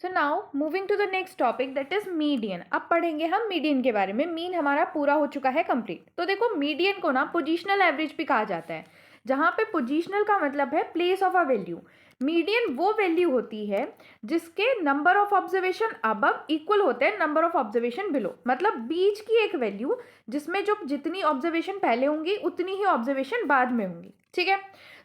So now moving to the next topic that is median. अब पढ़ेंगे हम median के बारे में। मीन हमारा पूरा हो चुका है कंप्लीट। तो देखो मीडियन को ना पोजिशनल एवरेज भी कहा जाता है, जहाँ पे पोजिशनल का मतलब है place of a value. Median वो वैल्यू होती है जिसके number of observation above equal होते हैं नंबर ऑफ ऑब्जर्वेशन बिलो, मतलब बीच की एक वैल्यू जिसमें जो जितनी ऑब्जर्वेशन पहले होंगी उतनी ही ऑब्जर्वेशन बाद में होंगी। ठीक है,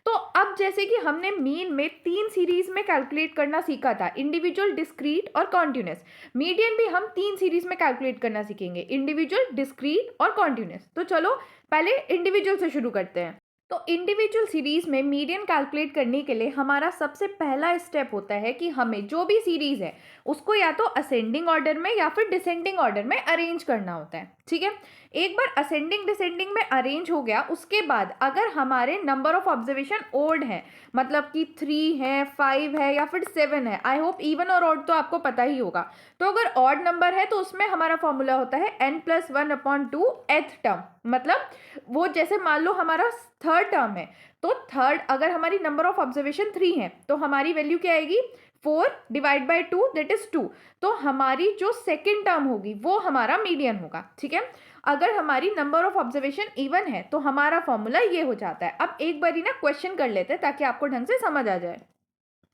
तो अब जैसे कि हमने मीन में 3 सीरीज में कैलकुलेट करना सीखा था, इंडिविजुअल, डिस्क्रीट और कॉन्टिन्यूस। मीडियन भी हम 3 सीरीज में कैलकुलेट करना सीखेंगे, इंडिविजुअल, डिस्क्रीट और कॉन्टिन्यूस। तो चलो पहले इंडिविजुअल से शुरू करते हैं। तो इंडिविजुअल सीरीज में मीडियन कैलकुलेट करने के लिए हमारा सबसे पहला स्टेप होता है कि हमें जो भी सीरीज है उसको या तो असेंडिंग ऑर्डर में या फिर डिसेंडिंग ऑर्डर में अरेंज करना होता है। ठीक है, एक बार असेंडिंग डिसेंडिंग में अरेंज हो गया, उसके बाद अगर हमारे नंबर ऑफ ऑब्जर्वेशन ओड है, मतलब कि 3 है, 5 है या फिर 7 है, आई होप इवन और ऑड तो आपको पता ही होगा। तो अगर ऑड नंबर है तो उसमें हमारा फॉर्मूला होता है n+1/2 एथ टर्म, मतलब वो जैसे मान लो हमारा थर्ड टर्म है, तो थर्ड अगर हमारी नंबर ऑफ ऑब्जर्वेशन 3 है तो हमारी वैल्यू क्या आएगी 4 डिवाइड बाई 2 दैट इज 2। तो हमारी जो सेकेंड टर्म होगी वो हमारा मीडियन होगा। ठीक है, अगर हमारी नंबर ऑफ ऑब्जर्वेशन इवन है तो हमारा फॉर्मूला ये हो जाता है। अब एक बारी ना क्वेश्चन कर लेते हैं ताकि आपको ढंग से समझ आ जाए।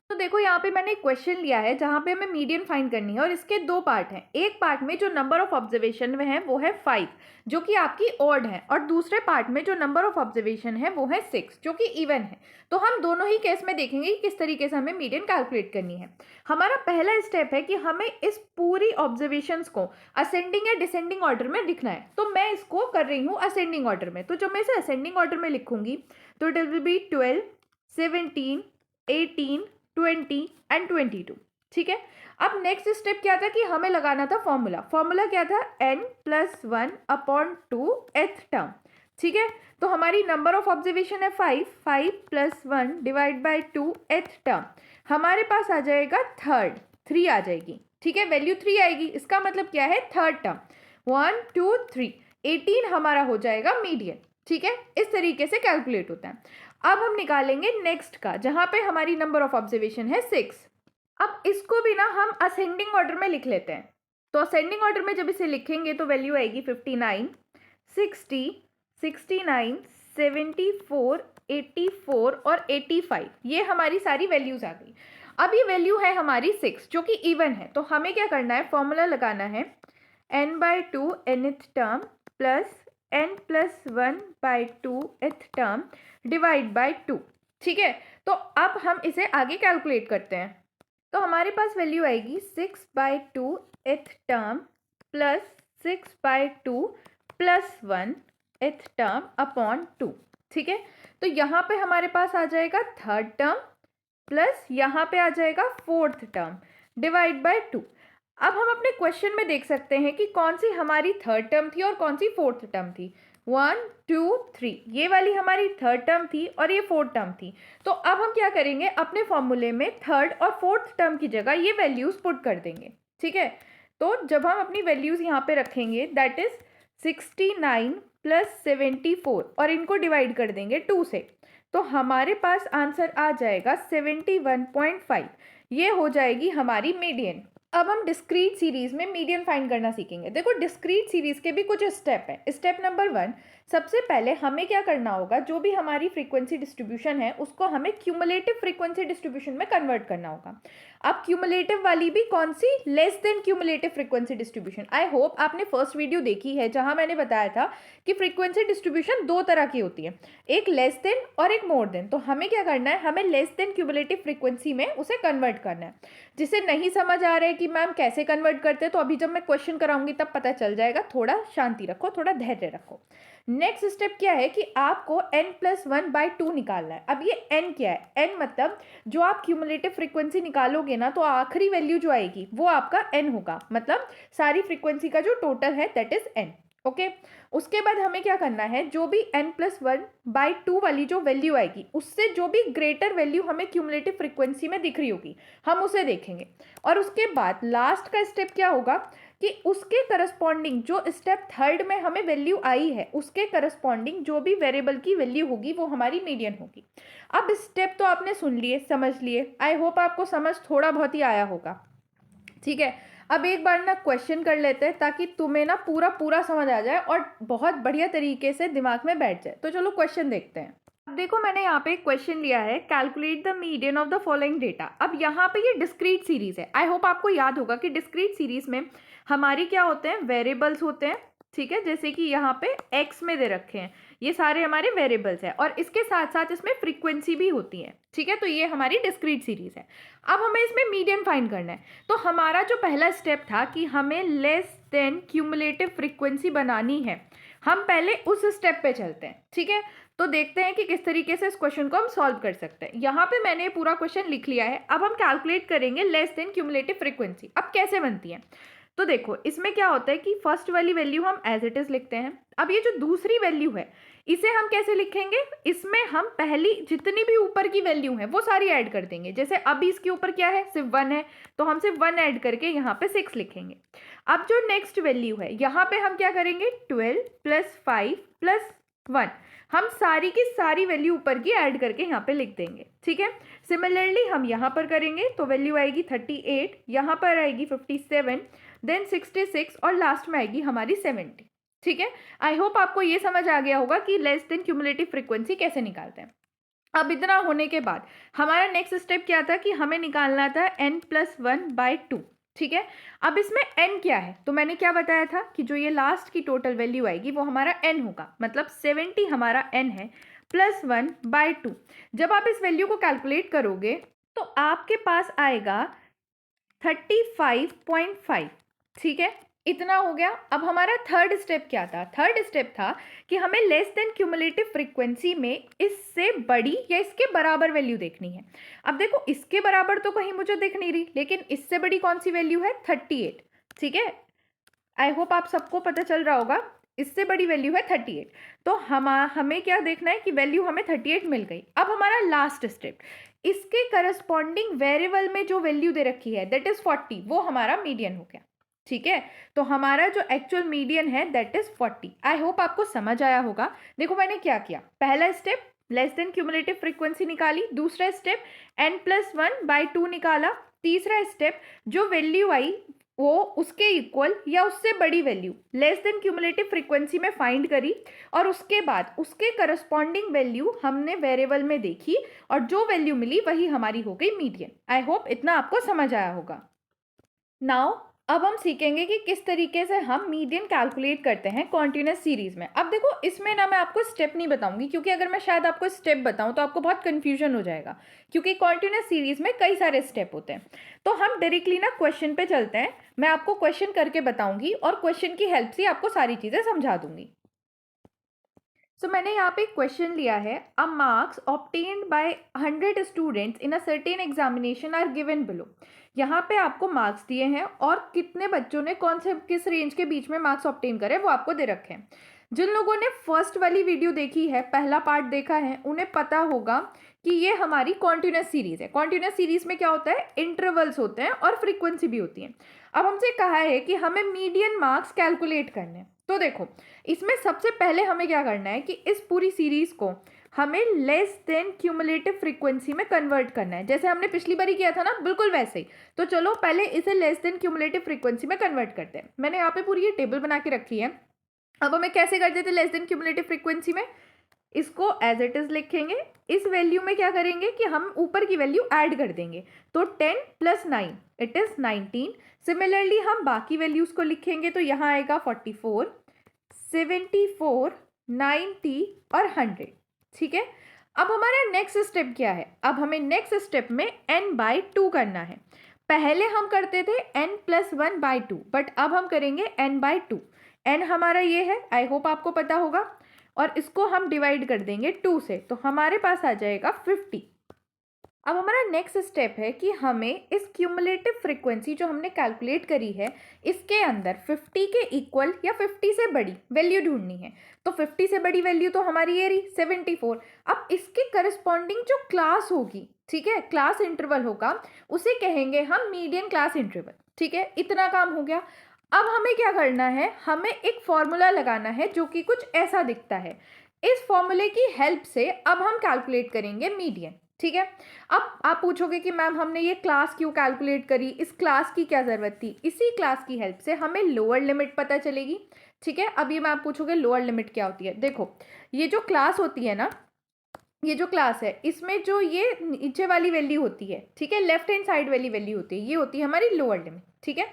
तो देखो यहाँ पे मैंने एक क्वेश्चन लिया है जहाँ पे हमें मीडियन फाइंड करनी है और इसके 2 पार्ट हैं। एक पार्ट में जो नंबर ऑफ ऑब्जर्वेशन में है वो है 5 जो कि आपकी ऑड है, और दूसरे पार्ट में जो नंबर ऑफ ऑब्जर्वेशन है वो है 6 जो कि इवन है। तो हम दोनों ही केस में देखेंगे कि किस तरीके से हमें मीडियन कैलकुलेट करनी है। हमारा पहला स्टेप है कि हमें इस पूरी ऑब्जर्वेशंस को असेंडिंग या डिसेंडिंग ऑर्डर में लिखना है। तो मैं इसको कर रही हूँ असेंडिंग ऑर्डर में। तो जब मैं इसे असेंडिंग ऑर्डर में लिखूंगी तो इट विल बी 12, 17, 18, 20 एंड 22। ठीक है, अब नेक्स्ट स्टेप क्या था कि हमें लगाना था फॉर्मूला। फॉर्मूला क्या था n+1/2 एथ टर्म। ठीक है, तो हमारी नंबर ऑफ ऑब्जर्वेशन है 5, 5 + 1 डिवाइड बाई 2 एथ टर्म। हमारे पास आ जाएगा थर्ड, 3 आ जाएगी। ठीक है, वैल्यू 3 आएगी, इसका मतलब क्या है थर्ड टर्म 1 2 3 18 हमारा हो जाएगा मीडियन। ठीक है, इस तरीके से कैलकुलेट होता है। अब हम निकालेंगे नेक्स्ट का, जहां पे हमारी नंबर ऑफ ऑब्जर्वेशन है 6। अब इसको भी ना हम असेंडिंग ऑर्डर में लिख लेते हैं। तो असेंडिंग ऑर्डर में जब इसे लिखेंगे तो वैल्यू आएगी 59, 60, 69, 74, 84 और 85। ये हमारी सारी वैल्यूज आ गई। अब ये वैल्यू है हमारी 6 जो कि इवन है। तो हमें क्या करना है, फॉर्मूला लगाना है n/2 nth term plus n+1/2 th term divide by 2। ठीक है, तो अब हम इसे आगे कैलकुलेट करते हैं। तो हमारे पास वैल्यू आएगी 6/2 th term plus 6/2 plus 1 th term upon 2। ठीक है, तो यहाँ पे हमारे पास आ जाएगा थर्ड टर्म प्लस यहाँ पे आ जाएगा फोर्थ टर्म डिवाइड बाय 2। अब हम अपने क्वेश्चन में देख सकते हैं कि कौन सी हमारी थर्ड टर्म थी और कौन सी फोर्थ टर्म थी। 1 2 3 ये वाली हमारी थर्ड टर्म थी और ये फोर्थ टर्म थी। तो अब हम क्या करेंगे, अपने फॉर्मूले में थर्ड और फोर्थ टर्म की जगह ये वैल्यूज पुट कर देंगे। ठीक है, तो जब हम अपनी वैल्यूज यहाँ पे रखेंगे दैट इज 69 + 74 और इनको डिवाइड कर देंगे 2 से, तो हमारे पास आंसर आ जाएगा 71.5। ये हो जाएगी हमारी मीडियन। अब हम डिस्क्रीट सीरीज में मीडियन फाइंड करना सीखेंगे। देखो डिस्क्रीट सीरीज के भी कुछ स्टेप है। स्टेप नंबर 1, सबसे पहले हमें क्या करना होगा, जो भी हमारी फ्रीक्वेंसी डिस्ट्रीब्यूशन है उसको हमें क्यूमुलेटिव फ्रीक्वेंसी डिस्ट्रीब्यूशन में कन्वर्ट करना होगा। अब क्यूमुलेटिव वाली भी कौन सी, less than cumulative frequency distribution. I hope आपने फर्स्ट वीडियो देखी है जहां मैंने बताया था कि फ्रीक्वेंसी डिस्ट्रीब्यूशन 2 तरह की होती है, एक लेस देन और एक मोर देन। तो हमें क्या करना है, हमें लेस देन क्यूमुलेटिव फ्रीक्वेंसी में उसे कन्वर्ट करना है। जिसे नहीं समझ आ रहा है कि मैम कैसे कन्वर्ट करते हैं, तो अभी जब मैं क्वेश्चन कराऊंगी तब पता चल जाएगा। थोड़ा शांति रखो, थोड़ा धैर्य रखो। नेक्स्ट स्टेप क्या है कि आपको n+1/2 निकालना है। अब ये n क्या है, n मतलब जो आप क्यूमुलेटिव फ्रीक्वेंसी निकालोगे ना तो आखिरी वैल्यू जो आएगी वो आपका n होगा, मतलब सारी फ्रीक्वेंसी का जो टोटल है दैट इज n। ओके, उसके बाद हमें क्या करना है, जो भी n+1/2 वाली जो वैल्यू आएगी उससे जो भी ग्रेटर वैल्यू हमें क्यूमुलेटिव फ्रीक्वेंसी में दिख रही होगी हम उसे देखेंगे। और उसके बाद लास्ट का स्टेप क्या होगा कि उसके करस्पॉन्डिंग जो स्टेप थर्ड में हमें वैल्यू आई है उसके करस्पॉन्डिंग जो भी वेरिएबल की वैल्यू होगी वो हमारी मीडियन होगी। अब स्टेप तो आपने सुन लिए, समझ लिए। आई होप आपको समझ थोड़ा बहुत ही आया होगा। ठीक है, अब एक बार ना क्वेश्चन कर लेते हैं ताकि तुम्हें ना पूरा समझ आ जाए और बहुत बढ़िया तरीके से दिमाग में बैठ जाए। तो चलो क्वेश्चन देखते हैं। अब देखो मैंने यहाँ पे एक क्वेश्चन लिया है, calculate the median of the following data. अब यहाँ पे ये डिस्क्रीट सीरीज है। आई होप आपको याद होगा कि डिस्क्रीट सीरीज में हमारी क्या होते हैं, वेरिएबल्स होते हैं। ठीक है, जैसे कि यहाँ पे एक्स में दे रखे हैं, ये सारे हमारे वेरिएबल्स हैं और इसके साथ साथ इसमें फ्रीक्वेंसी भी होती है। ठीक है, तो ये हमारी डिस्क्रीट सीरीज है। अब हमें इसमें मीडियन फाइंड करना है। तो हमारा जो पहला स्टेप था कि हमें लेस देन क्यूमुलेटिव फ्रीक्वेंसी बनानी है, हम पहले उस स्टेप पे चलते हैं। ठीक है, तो देखते हैं कि किस तरीके से इस क्वेश्चन को हम सॉल्व कर सकते हैं। यहाँ पे मैंने पूरा क्वेश्चन लिख लिया है। अब हम कैलकुलेट करेंगे लेस देन क्यूमुलेटिव फ्रीक्वेंसी। अब कैसे बनती है, तो देखो इसमें क्या होता है कि फर्स्ट वाली वैल्यू हम एज इट इज लिखते हैं। अब ये जो दूसरी वैल्यू है इसे हम कैसे लिखेंगे, इसमें हम पहली जितनी भी ऊपर की वैल्यू है वो सारी ऐड कर देंगे। जैसे अभी इसके ऊपर क्या है, सिर्फ 1 है, तो हम सिर्फ 1 ऐड करके यहाँ पे 6 लिखेंगे। अब जो नेक्स्ट वैल्यू है यहाँ पे हम क्या करेंगे, 12 + 5 + 1, हम सारी की सारी वैल्यू ऊपर की ऐड करके यहाँ पे लिख देंगे। ठीक है, सिमिलरली हम यहाँ पर करेंगे तो वैल्यू आएगी 38, यहाँ पर आएगी 57, देन 66 और लास्ट में आएगी हमारी 70। ठीक है, आई होप आपको ये समझ आ गया होगा कि लेस देन क्यूमुलेटिव फ्रीक्वेंसी कैसे निकालते हैं। अब इतना होने के बाद हमारा नेक्स्ट स्टेप क्या था कि हमें निकालना था n+1/2। ठीक है, अब इसमें n क्या है, तो मैंने क्या बताया था कि जो ये लास्ट की टोटल वैल्यू आएगी वो हमारा n होगा, मतलब 70 हमारा n है, +1/2। जब आप इस वैल्यू को कैलकुलेट करोगे तो आपके पास आएगा 35.5। ठीक है, इतना हो गया। अब हमारा थर्ड स्टेप क्या था, थर्ड स्टेप था कि हमें लेस देन क्यूमुलेटिव फ्रीक्वेंसी में इससे बड़ी या इसके बराबर वैल्यू देखनी है। अब देखो इसके बराबर तो कहीं मुझे दिख नहीं रही, लेकिन इससे बड़ी कौन सी वैल्यू है, 38। ठीक है, आई होप आप सबको पता चल रहा होगा, इससे बड़ी वैल्यू है 38। तो हमें क्या देखना है कि वैल्यू हमें 38 मिल गई। अब हमारा लास्ट स्टेप, इसके करस्पॉन्डिंग वेरिएबल में जो वैल्यू दे रखी है दैट इज 40, वो हमारा मीडियन हो गया। ठीक है, तो हमारा जो एक्चुअल मीडियन है दैट इज 40। आई होप आपको समझ आया होगा। देखो मैंने क्या किया, पहला step less than cumulative frequency निकाली, दूसरा स्टेप n+1/2 निकाला, तीसरा स्टेप जो वैल्यू आई वो उसके इक्वल या उससे बड़ी value less than cumulative frequency में फाइंड करी, और उसके बाद उसके करस्पॉन्डिंग वैल्यू हमने वेरिएबल में देखी और जो वैल्यू मिली वही हमारी हो गई मीडियन। आई होप इतना आपको समझ आया होगा। नाउ अब हम सीखेंगे कि किस तरीके से हम मीडियन कैलकुलेट करते हैं कॉन्टिन्यूस सीरीज में। अब देखो इसमें ना मैं आपको स्टेप नहीं बताऊंगी, क्योंकि अगर मैं शायद आपको स्टेप बताऊं तो आपको बहुत कंफ्यूजन हो जाएगा, क्योंकि कॉन्टिन्यूस सीरीज में कई सारे स्टेप होते हैं। तो हम डायरेक्टली ना क्वेश्चन पे चलते हैं। मैं आपको क्वेश्चन करके बताऊंगी और क्वेश्चन की हेल्प से आपको सारी चीजें समझा दूंगी। सो मैंने यहाँ पे क्वेश्चन लिया है, a marks obtained by 100 students in a certain examination are given below. यहाँ पे आपको मार्क्स दिए हैं और कितने बच्चों ने कौन से किस रेंज के बीच में मार्क्स ऑब्टेन करे वो आपको दे रखे हैं। जिन लोगों ने फर्स्ट वाली वीडियो देखी है, पहला पार्ट देखा है, उन्हें पता होगा कि ये हमारी कॉन्टिन्यूस सीरीज है। कॉन्टिन्यूस सीरीज में क्या होता है, इंटरवल्स होते हैं और फ्रीक्वेंसी भी होती है। अब हमसे कहा है कि हमें मीडियन मार्क्स कैलकुलेट करने हैं। तो देखो इसमें सबसे पहले हमें क्या करना है कि इस पूरी सीरीज को हमें लेस देन क्यूमुलेटिव फ्रीक्वेंसी में कन्वर्ट करना है, जैसे हमने पिछली बार किया था ना, बिल्कुल वैसे ही। तो चलो पहले इसे लेस देन क्यूमुलेटिव फ्रीक्वेंसी में कन्वर्ट करते हैं। मैंने यहाँ पे पूरी ये टेबल बना के रखी है। अब हमें कैसे करते थे लेस देन क्यूमुलेटिव फ्रीक्वेंसी में, इसको एज इट इज लिखेंगे, इस वैल्यू में क्या करेंगे कि हम ऊपर की वैल्यू ऐड कर देंगे। तो 10 + 9 इट इज 19। सिमिलरली हम बाकी वैल्यूज को लिखेंगे, तो यहाँ आएगा 44, 74, 90 और 100। ठीक है, अब हमारा नेक्स्ट स्टेप क्या है, अब हमें नेक्स्ट स्टेप में n/2 करना है। पहले हम करते थे n+1/2, बट अब हम करेंगे n/2। n हमारा ये है, आई होप आपको पता होगा, और इसको हम डिवाइड कर देंगे 2 से, तो हमारे पास आ जाएगा 50। अब हमारा नेक्स्ट स्टेप है कि हमें इस क्यूमुलेटिव फ्रीक्वेंसी जो हमने कैलकुलेट करी है इसके अंदर 50 के इक्वल या 50 से बड़ी वैल्यू ढूंढनी है। तो 50 से बड़ी वैल्यू तो हमारी ये रही 74। अब इसके करस्पॉन्डिंग जो क्लास होगी, ठीक है, क्लास इंटरवल होगा, उसे कहेंगे हम मीडियन क्लास इंटरवल। ठीक है, इतना काम हो गया। अब हमें क्या करना है, हमें एक फॉर्मूला लगाना है जो कि कुछ ऐसा दिखता है। इस फॉर्मूले की हेल्प से अब हम कैलकुलेट करेंगे मीडियन। ठीक है। अब आप पूछोगे कि मैम हमने ये क्लास क्यों कैलकुलेट करी, इस क्लास की क्या ज़रूरत थी? इसी क्लास की हेल्प से हमें लोअर लिमिट पता चलेगी। ठीक है, अब ये मैं आप पूछोगे लोअर लिमिट क्या होती है। देखो ये जो क्लास होती है ना, ये जो क्लास है इसमें जो ये नीचे वाली वैल्यू होती है, ठीक है, लेफ्ट हैंड साइड वाली वैल्यू होती है, ये होती है हमारी लोअर लिमिट। ठीक है,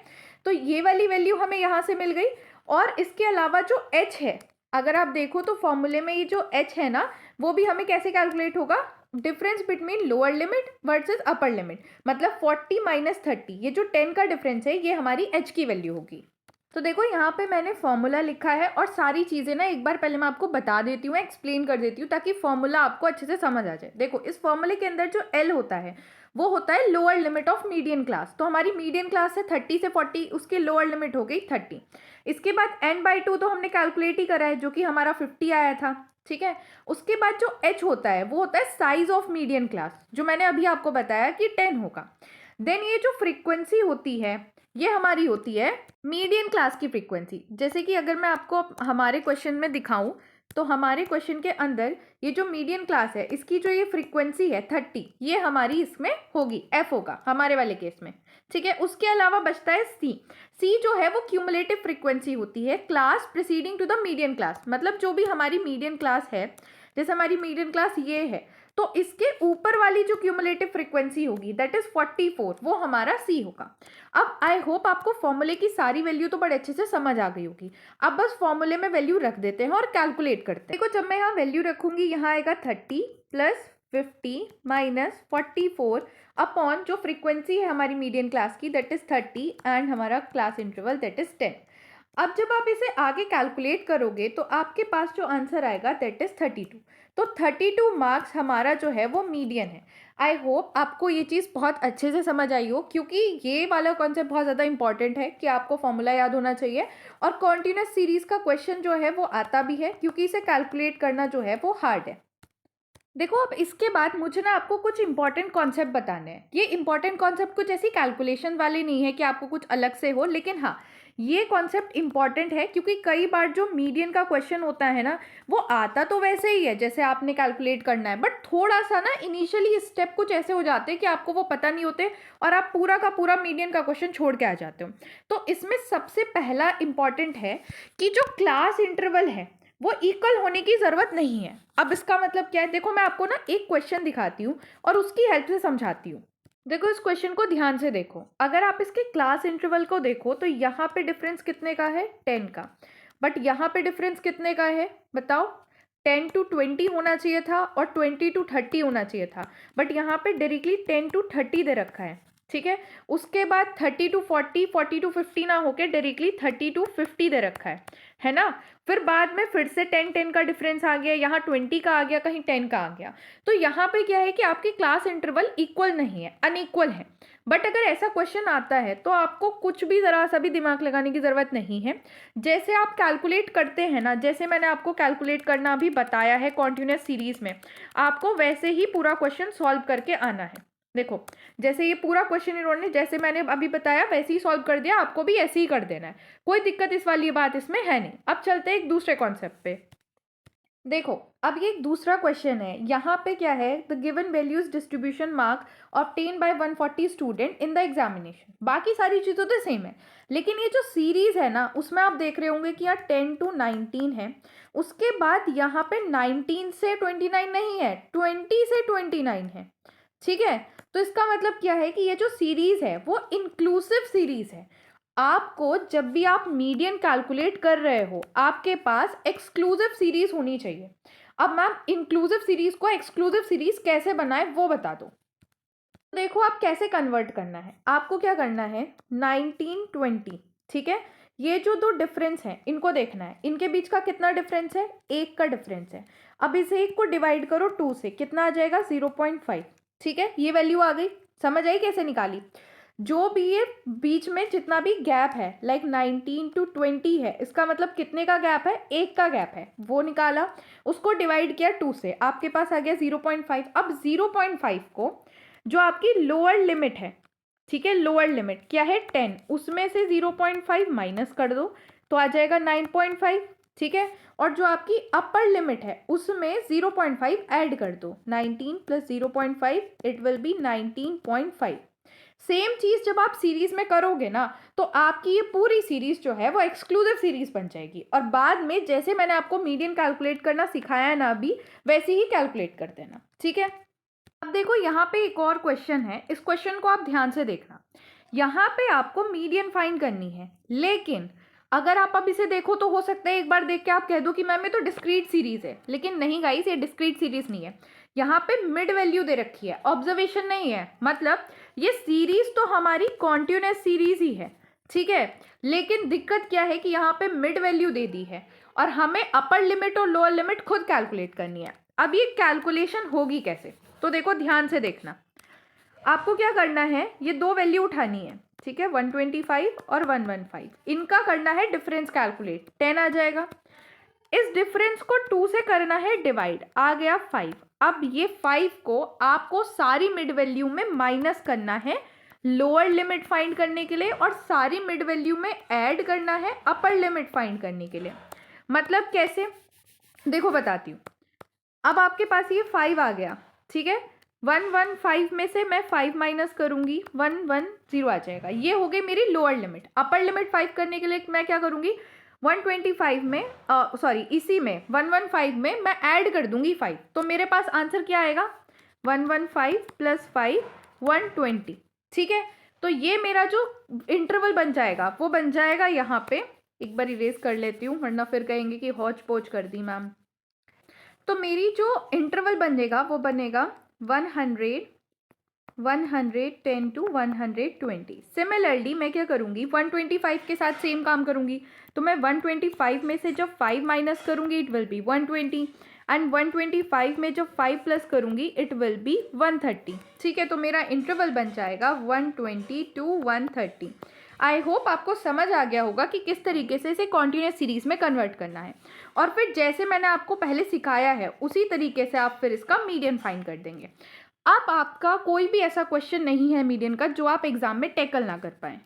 तो ये वाली वैल्यू हमें यहाँ से मिल गई। और इसके अलावा जो एच है, अगर आप देखो तो फॉर्मूले में ये जो एच है ना, वो भी हमें कैसे कैलकुलेट होगा, difference between lower limit versus upper limit, मतलब 40 माइनस 30, ये जो 10 का डिफरेंस है ये हमारी एच की वैल्यू होगी। तो देखो यहाँ पे मैंने फॉर्मूला लिखा है और सारी चीज़ें ना एक बार पहले मैं आपको बता देती हूँ, एक्सप्लेन कर देती हूँ ताकि फॉर्मूला आपको अच्छे से समझ आ जाए। देखो इस फॉर्मूले के अंदर जो एल होता है वो होता है lower limit of median class. तो हमारी मीडियन क्लास है 30 से 40, उसकी लोअर लिमिट हो गई 30। इसके बाद n/2 तो हमने कैलकुलेट ही करा है जो कि हमारा 50 आया था। ठीक है, उसके बाद जो h होता है वो होता है साइज ऑफ मीडियन क्लास, जो मैंने अभी आपको बताया कि 10 होगा। देन ये जो फ्रीक्वेंसी होती है ये हमारी होती है मीडियन क्लास की फ्रीक्वेंसी। जैसे कि अगर मैं आपको हमारे क्वेश्चन में दिखाऊं तो हमारे क्वेश्चन के अंदर ये जो मीडियन क्लास है इसकी जो ये फ्रीक्वेंसी है 30, ये हमारी इसमें होगी, एफ होगा हमारे वाले केस में। ठीक है, उसके अलावा बचता है सी। सी जो है वो क्यूमुलेटिव फ्रीक्वेंसी होती है class preceding to the median class, मतलब जो भी हमारी मीडियन क्लास है, जैसे हमारी मीडियन क्लास ये है तो इसके ऊपर वाली जो क्यूमुलेटिव फ्रीक्वेंसी होगी दैट इज 44, वो हमारा सी होगा। अब आई होप आपको फॉर्मूले की सारी वैल्यू तो बड़े अच्छे से समझ आ गई होगी। अब बस फॉर्मूले में वैल्यू रख देते हैं और कैलकुलेट करते हैं। देखो जब मैं यहाँ वैल्यू रखूंगी, यहाँ आएगा 30 प्लस 50 माइनस 44 अपॉन जो फ्रीक्वेंसी है हमारी मीडियन क्लास की दैट इज 30 एंड हमारा क्लास इंटरवल दैट इज 10। अब जब आप इसे आगे कैलकुलेट करोगे तो आपके पास जो आंसर आएगा दैट इज 32। तो 32 मार्क्स हमारा जो है वो मीडियन है। आई होप आपको ये चीज़ बहुत अच्छे से समझ आई हो, क्योंकि ये वाला कॉन्सेप्ट बहुत ज़्यादा इंपॉर्टेंट है कि आपको फॉर्मूला याद होना चाहिए। और कॉन्टिन्यूस सीरीज का क्वेश्चन जो है वो आता भी है, क्योंकि इसे कैलकुलेट करना जो है वो हार्ड है। देखो अब इसके बाद मुझे ना आपको कुछ इंपॉर्टेंट कॉन्सेप्ट बताने हैं। ये इंपॉर्टेंट कॉन्सेप्ट कुछ ऐसी कैलकुलेशन वाले नहीं है कि आपको कुछ अलग से हो, लेकिन हाँ ये कॉन्सेप्ट इंपॉर्टेंट है क्योंकि कई बार जो मीडियन का क्वेश्चन होता है ना, वो आता तो वैसे ही है जैसे आपने कैलकुलेट करना है, बट थोड़ा सा ना इनिशियली स्टेप कुछ ऐसे हो जाते हैं कि आपको वो पता नहीं होते और आप पूरा का पूरा मीडियन का क्वेश्चन छोड़ के आ जाते हो। तो इसमें सबसे पहला इंपॉर्टेंट है कि जो क्लास इंटरवल है वो इक्वल होने की ज़रूरत नहीं है। अब इसका मतलब क्या है, देखो मैं आपको ना एक क्वेश्चन दिखाती हूँ और उसकी हेल्प से समझाती हूँ। देखो इस क्वेश्चन को ध्यान से देखो, अगर आप इसके क्लास इंटरवल को देखो तो यहाँ पे डिफरेंस कितने का है, 10 का, बट यहाँ पे डिफरेंस कितने का है बताओ, 10 to 20 होना चाहिए था और 20 to 30 होना चाहिए था, बट यहाँ पे डायरेक्टली 10 to 30 दे रखा है। ठीक है, उसके बाद 30 to 40, 40 to 50 ना होके डायरेक्टली 30 to 50 दे रखा है ना। फिर बाद में फिर से 10 का डिफरेंस आ गया, यहाँ 20 का आ गया, कहीं 10 का आ गया। तो यहाँ पे क्या है कि आपकी क्लास इंटरवल इक्वल नहीं है, अनइक्वल है। बट अगर ऐसा क्वेश्चन आता है तो आपको कुछ भी ज़रा सा भी दिमाग लगाने की ज़रूरत नहीं है। जैसे आप कैलकुलेट करते हैं ना, जैसे मैंने आपको कैलकुलेट करना अभी बताया है कॉन्टिन्यूस सीरीज में, आपको वैसे ही पूरा क्वेश्चन सॉल्व करके आना है। देखो जैसे ये पूरा क्वेश्चन इन्होंने जैसे मैंने अभी बताया वैसे ही सॉल्व कर दिया, आपको भी ऐसे ही कर देना है, कोई दिक्कत इस वाली बात इसमें है नहीं। अब चलते हैं एक दूसरे कॉन्सेप्ट पे। देखो अब ये एक दूसरा क्वेश्चन है, यहाँ पे क्या है, the given values distribution mark obtain bye 140 student in the examination. बाकी सारी चीज़ें तो सेम है, लेकिन ये जो सीरीज है ना उसमें आप देख रहे होंगे कि यहाँ 10 to 19 है, उसके बाद यहाँ पे 19 से 29 नहीं है, 20 से 29 है। ठीक है, तो इसका मतलब क्या है कि ये जो सीरीज है वो इंक्लूसिव सीरीज है। आपको जब भी आप मीडियन कैलकुलेट कर रहे हो आपके पास एक्सक्लूसिव सीरीज होनी चाहिए। अब मैम इंक्लूसिव सीरीज को एक्सक्लूसिव सीरीज कैसे बनाए वो बता दो। देखो आप कैसे कन्वर्ट करना है, आपको क्या करना है, 19 20, ठीक है, ये जो दो डिफरेंस है इनको देखना है, इनके बीच का कितना डिफरेंस है, 1 का डिफरेंस है। अब इस 1 को डिवाइड करो 2 से, कितना आ जाएगा 0.5। ठीक है, ये वैल्यू आ गई, समझ आई कैसे निकाली। जो भी ये बीच में जितना भी गैप है लाइक 19 to 20 है, इसका मतलब कितने का गैप है, 1 का गैप है, वो निकाला, उसको डिवाइड किया 2 से, आपके पास आ गया 0.5। अब 0.5 को जो आपकी लोअर लिमिट है, ठीक है, लोअर लिमिट क्या है 10, उसमें से 0.5 माइनस कर दो तो आ जाएगा 9.5। ठीक है, और जो आपकी अपर लिमिट है उसमें 0.5 ऐड कर दो, 19 plus 0.5 it will be 19.5। Same चीज जब आप सीरीज में करोगे ना तो आपकी ये पूरी सीरीज जो है वो एक्सक्लूसिव सीरीज बन जाएगी, और बाद में जैसे मैंने आपको मीडियन कैलकुलेट करना सिखाया है ना अभी, वैसे ही कैलकुलेट कर देना। ठीक है, अब देखो यहाँ पे एक और क्वेश्चन है, इस क्वेश्चन को आप ध्यान से देखना। यहाँ पे आपको मीडियन फाइंड करनी है, लेकिन अगर आप अब इसे देखो तो हो सकता है एक बार देख के आप कह दो कि मैम ये तो डिस्क्रीट सीरीज है, लेकिन नहीं गाइस, ये डिस्क्रीट सीरीज नहीं है। यहाँ पे मिड वैल्यू दे रखी है, ऑब्जर्वेशन नहीं है, मतलब ये सीरीज तो हमारी कॉन्टिन्यूस सीरीज ही है। ठीक है, लेकिन दिक्कत क्या है कि यहाँ पे मिड वैल्यू दे दी है और हमें अपर लिमिट और लोअर लिमिट खुद कैलकुलेट करनी है। अब ये कैलकुलेशन होगी कैसे, तो देखो ध्यान से देखना। आपको क्या करना है, ये दो वैल्यू उठानी है, ठीक है, 125 और 115, इनका करना है डिफरेंस कैलकुलेट, 10 आ जाएगा। इस डिफरेंस को 2 से करना है डिवाइड, आ गया 5। अब ये 5 को आपको सारी मिड वैल्यू में माइनस करना है लोअर लिमिट फाइंड करने के लिए, और सारी मिड वैल्यू में ऐड करना है अपर लिमिट फाइंड करने के लिए। मतलब कैसे, देखो बताती हूँ। अब आपके पास ये 5 आ गया, ठीक है, 115 में से मैं 5 माइनस करूंगी, 110 आ जाएगा। ये हो गई मेरी लोअर लिमिट। अपर लिमिट 5 करने के लिए मैं क्या करूंगी, 125 में सॉरी इसी में 115 में मैं ऐड कर दूंगी 5, तो मेरे पास आंसर क्या आएगा, 115 प्लस 5 120। ठीक है, तो ये मेरा जो इंटरवल बन जाएगा वो बन जाएगा यहाँ पे, एक बार इरेज कर लेती हूँ वरना फिर कहेंगे कि हौच पौच कर दी मैम। तो मेरी जो इंटरवल बनेगा वो बनेगा 100, 110 टू 120। सिमिलरली मैं क्या करूँगी, 125 के साथ सेम काम करूँगी, तो मैं 125 में से जब 5 माइनस करूँगी इट विल बी 120, एंड 125 में जब 5 प्लस करूँगी इट विल बी 130। ठीक है, तो मेरा इंटरवल बन जाएगा 120 टू 130। आई होप आपको समझ आ गया होगा कि किस तरीके से इसे कॉन्टिन्यूस सीरीज में कन्वर्ट करना है, और फिर जैसे मैंने आपको पहले सिखाया है उसी तरीके से आप फिर इसका मीडियन फाइंड कर देंगे। अब आपका कोई भी ऐसा क्वेश्चन नहीं है मीडियन का जो आप एग्जाम में टैकल ना कर पाए।